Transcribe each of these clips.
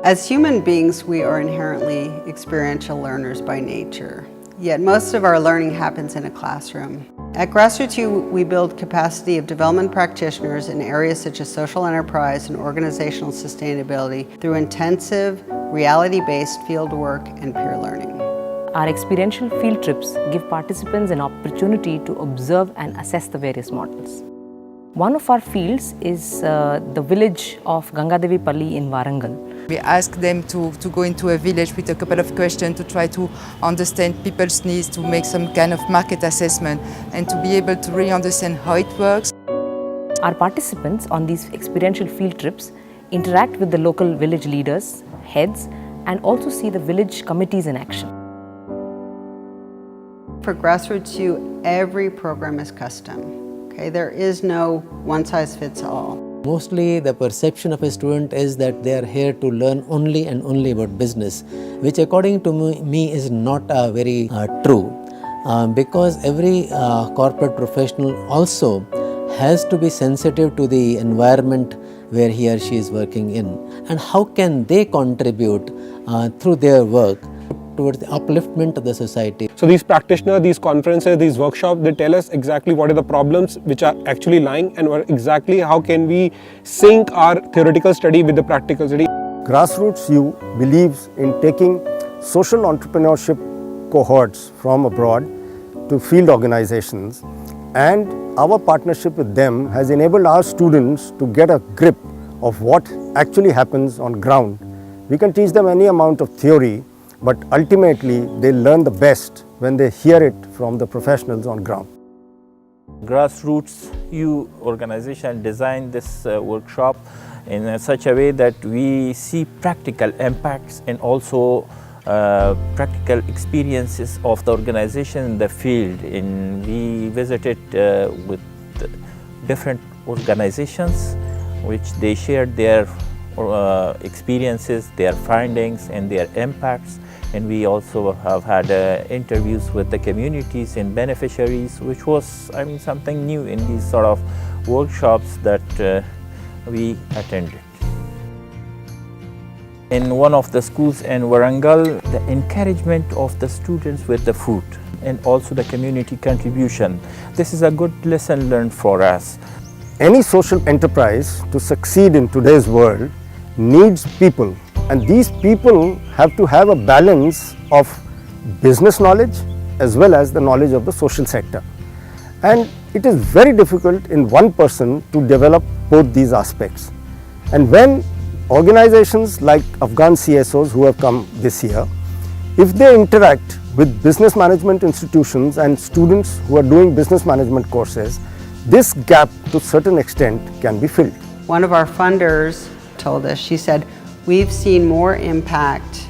As human beings, we are inherently experiential learners by nature, yet most of our learning happens in a classroom. At GRASSROOTS U, we build capacity of development practitioners in areas such as social enterprise and organizational sustainability through intensive, reality-based field work and peer learning. Our experiential field trips give participants an opportunity to observe and assess the various models. One of our fields is the village of Gangadevi Palli in Warangal. We ask them to go into a village with a couple of questions to try to understand people's needs, to make some kind of market assessment and to be able to really understand how it works. Our participants on these experiential field trips interact with the local village leaders, heads, and also see the village committees in action. For GRASSROOTS U, every program is custom. Okay, there is no one-size-fits-all. Mostly the perception of a student is that they are here to learn only and only about business, which according to me is not very true, because every corporate professional also has to be sensitive to the environment where he or she is working in, and how can they contribute through their work towards the upliftment of the society. So these practitioners, these conferences, these workshops, they tell us exactly what are the problems which are actually lying and exactly how can we sync our theoretical study with the practical study. GRASSROOTS U believes in taking social entrepreneurship cohorts from abroad to field organizations, and our partnership with them has enabled our students to get a grip of what actually happens on ground. We can teach them any amount of theory, but ultimately they learn the best when they hear it from the professionals on ground. GRASSROOTS U organization designed this workshop in such a way that we see practical impacts and also practical experiences of the organization in the field. And we visited with different organizations which they shared their experiences, their findings and their impacts, and we also have had interviews with the communities and beneficiaries, which was something new in these sort of workshops that we attended. In one of the schools in Warangal, the encouragement of the students with the food and also the community contribution, this is a good lesson learned for us. Any social enterprise to succeed in today's world needs people, and these people have to have a balance of business knowledge as well as the knowledge of the social sector. And it is very difficult in one person to develop both these aspects. And when organizations like Afghan CSOs who have come this year, if they interact with business management institutions and students who are doing business management courses, this gap to a certain extent can be filled. One of our funders told us, she said, we've seen more impact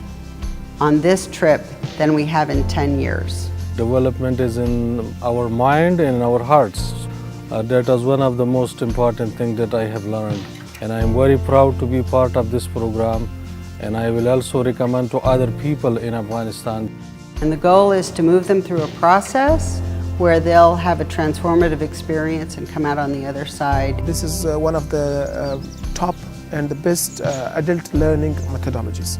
on this trip than we have in 10 years. Development is in our mind and in our hearts. That is one of the most important things that I have learned. And I am very proud to be part of this program, and I will also recommend to other people in Afghanistan. And the goal is to move them through a process where they'll have a transformative experience and come out on the other side. This is one of the top and the best adult learning methodologies.